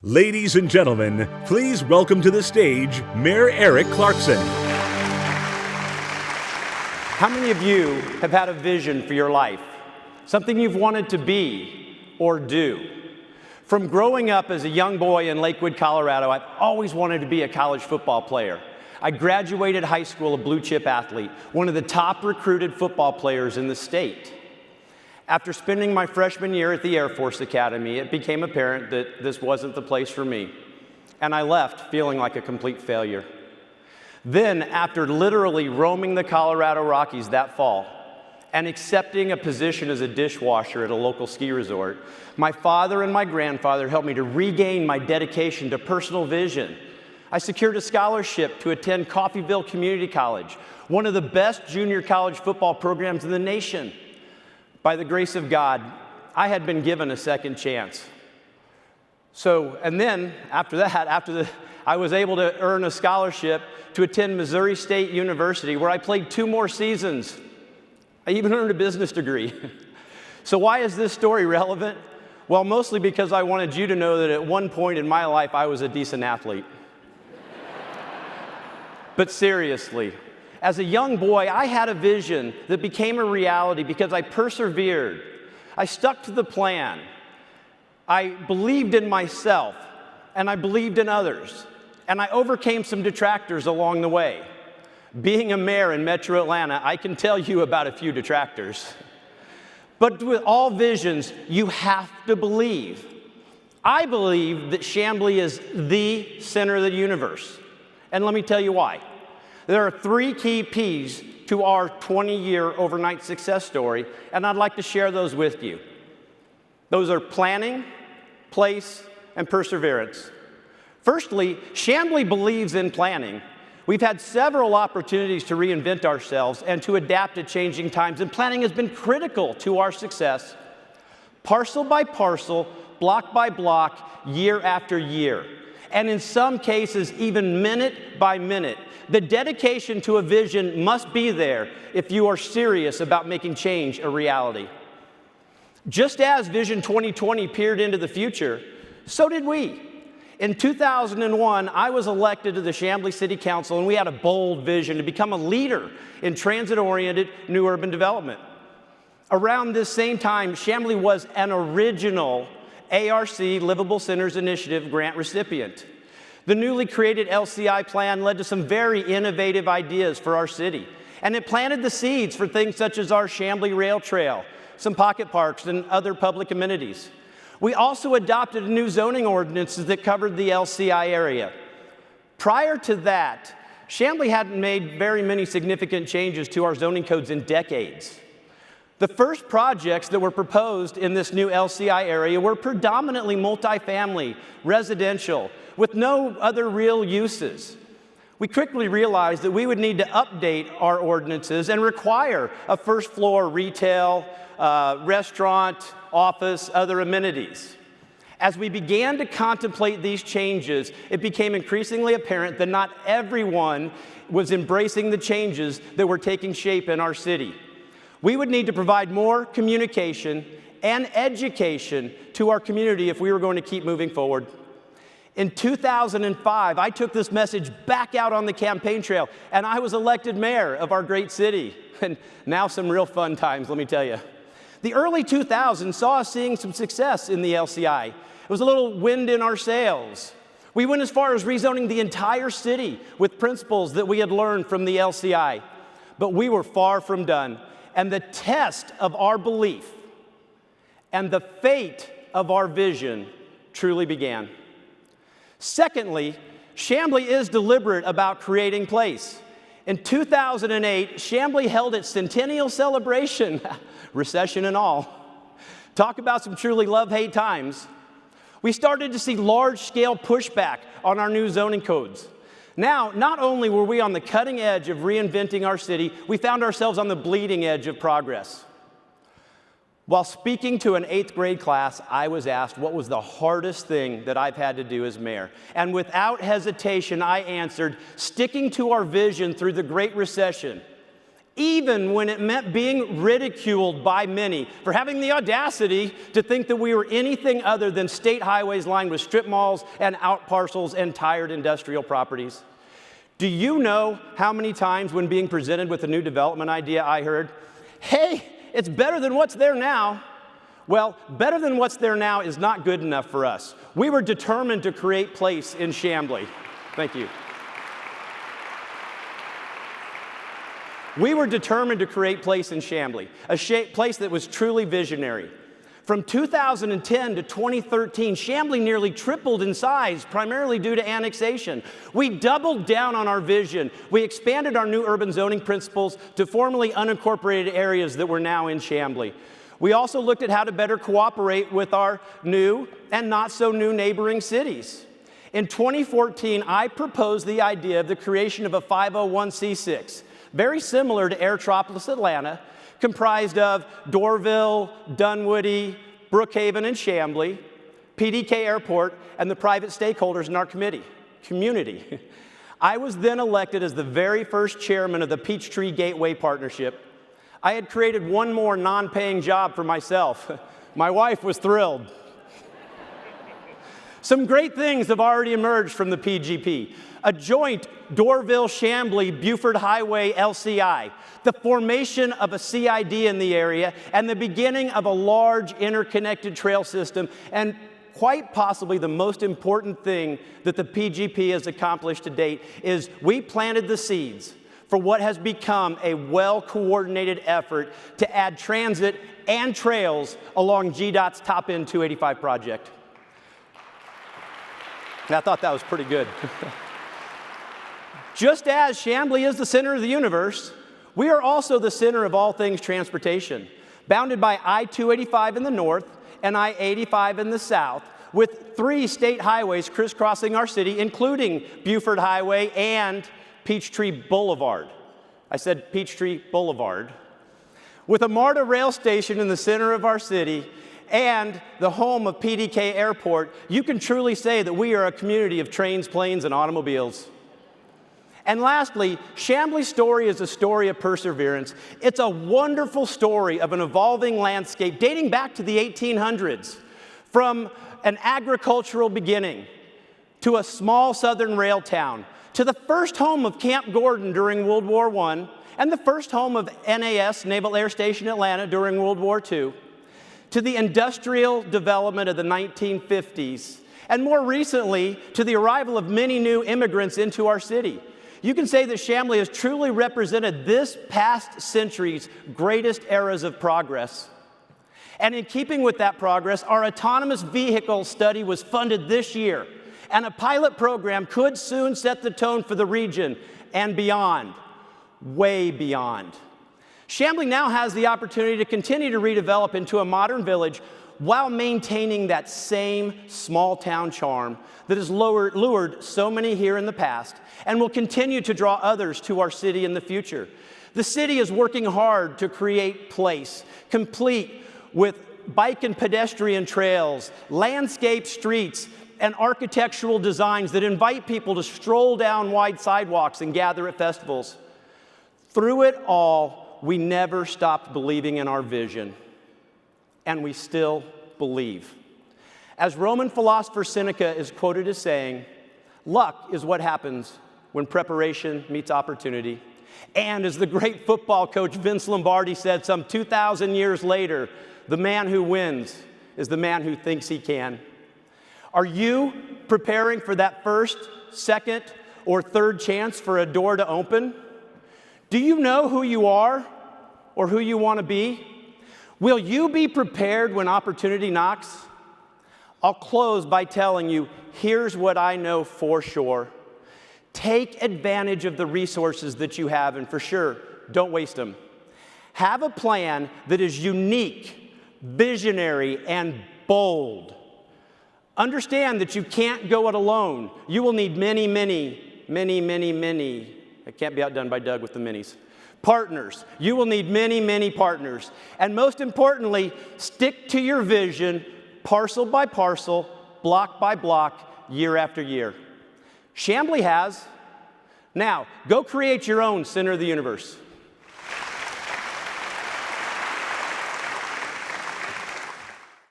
Ladies and gentlemen, please welcome to the stage Mayor Eric Clarkson. How many of you have had a vision for your life? Something you've wanted to be or do? From growing up as a young boy in Lakewood, Colorado, I've always wanted to be a college football player. I graduated high school a blue chip athlete, one of the top recruited football players in the state. After spending my freshman year at the Air Force Academy, it became apparent that this wasn't the place for me, and I left feeling like a complete failure. Then, after literally roaming the Colorado Rockies that fall and accepting a position as a dishwasher at a local ski resort, my father and my grandfather helped me to regain my dedication to personal vision. I secured a scholarship to attend Coffeyville Community College, one of the best junior college football programs in the nation. By the grace of God, I had been given a second chance. And then, after that, I was able to earn a scholarship to attend Missouri State University, where I played 2 more seasons. I even earned a business degree. So why is this story relevant? Well, mostly because I wanted you to know that at one point in my life, I was a decent athlete. But seriously, as a young boy, I had a vision that became a reality because I persevered. I stuck to the plan. I believed in myself, and I believed in others, and I overcame some detractors along the way. Being a mayor in Metro Atlanta, I can tell you about a few detractors. But with all visions, you have to believe. I believe that Chamblee is the center of the universe, and let me tell you why. There are 3 key P's to our 20-year overnight success story, and I'd like to share those with you. Those are planning, place, and perseverance. Firstly, Chamblee believes in planning. We've had several opportunities to reinvent ourselves and to adapt to changing times, and planning has been critical to our success. Parcel by parcel, block by block, year after year, and in some cases, even minute by minute. The dedication to a vision must be there if you are serious about making change a reality. Just as Vision 2020 peered into the future, so did we. In 2001, I was elected to the Chamblee City Council, and we had a bold vision to become a leader in transit-oriented new urban development. Around this same time, Chamblee was an original ARC Livable Centers Initiative grant recipient. The newly created LCI plan led to some very innovative ideas for our city, and it planted the seeds for things such as our Chamblee Rail Trail, some pocket parks, and other public amenities. We also adopted new zoning ordinances that covered the LCI area. Prior to that, Chamblee hadn't made very many significant changes to our zoning codes in decades. The first projects that were proposed in this new LCI area were predominantly multifamily, residential, with no other real uses. We quickly realized that we would need to update our ordinances and require a first floor retail, restaurant, office, other amenities. As we began to contemplate these changes, it became increasingly apparent that not everyone was embracing the changes that were taking shape in our city. We would need to provide more communication and education to our community if we were going to keep moving forward. In 2005, I took this message back out on the campaign trail, and I was elected mayor of our great city. And now some real fun times, let me tell you. The early 2000s saw us seeing some success in the LCI. It was a little wind in our sails. We went as far as rezoning the entire city with principles that we had learned from the LCI. But we were far from done. And the test of our belief and the fate of our vision truly began. Secondly, Chamblee is deliberate about creating place. In 2008, Chamblee held its centennial celebration, recession and all. Talk about some truly love-hate times. We started to see large-scale pushback on our new zoning codes. Now, not only were we on the cutting edge of reinventing our city, we found ourselves on the bleeding edge of progress. While speaking to an 8th grade class, I was asked what was the hardest thing that I've had to do as mayor. And without hesitation, I answered, sticking to our vision through the Great Recession even when it meant being ridiculed by many for having the audacity to think that we were anything other than state highways lined with strip malls and out parcels and tired industrial properties. Do you know how many times when being presented with a new development idea I heard, "Hey, it's better than what's there now"? Well, better than what's there now is not good enough for us. We were determined to create place in Chamblee. Thank you. We were determined to create place in Chamblee, a place that was truly visionary. From 2010 to 2013, Chamblee nearly tripled in size, primarily due to annexation. We doubled down on our vision. We expanded our new urban zoning principles to formerly unincorporated areas that were now in Chamblee. We also looked at how to better cooperate with our new and not so new neighboring cities. In 2014, I proposed the idea of the creation of a 501c6, very similar to Airtropolis Atlanta, comprised of Dorville, Dunwoody, Brookhaven, and Chamblee, PDK Airport, and the private stakeholders in our community. I was then elected as the very first chairman of the Peachtree Gateway Partnership. I had created one more non-paying job for myself. My wife was thrilled. Some great things have already emerged from the PGP. A joint Dorville-Chamblee-Buford Highway LCI, the formation of a CID in the area, and the beginning of a large interconnected trail system, and quite possibly the most important thing that the PGP has accomplished to date is we planted the seeds for what has become a well-coordinated effort to add transit and trails along GDOT's Top End 285 project. And I thought that was pretty good. Just as Chamblee is the center of the universe, we are also the center of all things transportation, bounded by I-285 in the north and I-85 in the south, with 3 state highways crisscrossing our city, including Buford Highway and Peachtree Boulevard. I said Peachtree Boulevard. With a MARTA rail station in the center of our city and the home of PDK Airport, you can truly say that we are a community of trains, planes, and automobiles. And lastly, Chamblee's story is a story of perseverance. It's a wonderful story of an evolving landscape dating back to the 1800s, from an agricultural beginning to a small southern rail town, to the first home of Camp Gordon during World War I, and the first home of NAS, Naval Air Station Atlanta, during World War II, to the industrial development of the 1950s, and more recently, to the arrival of many new immigrants into our city. You can say that Chamblee has truly represented this past century's greatest eras of progress. And in keeping with that progress, our autonomous vehicle study was funded this year, and a pilot program could soon set the tone for the region and beyond, way beyond. Chamblee now has the opportunity to continue to redevelop into a modern village while maintaining that same small-town charm that has lured so many here in the past and will continue to draw others to our city in the future. The city is working hard to create place, complete with bike and pedestrian trails, landscape streets, and architectural designs that invite people to stroll down wide sidewalks and gather at festivals. Through it all, we never stopped believing in our vision, and we still believe. As Roman philosopher Seneca is quoted as saying, "Luck is what happens when preparation meets opportunity." And as the great football coach Vince Lombardi said some 2,000 years later, the man who wins is the man who thinks he can. Are you preparing for that first, second, or third chance for a door to open? Do you know who you are or who you want to be? Will you be prepared when opportunity knocks? I'll close by telling you, here's what I know for sure. Take advantage of the resources that you have, and for sure, don't waste them. Have a plan that is unique, visionary, and bold. Understand that you can't go it alone. You will need many, I can't be outdone by Doug with the minis. Partners. You will need many partners. And most importantly, stick to your vision, parcel by parcel, block by block, year after year. Chamblee has. Now, go create your own center of the universe.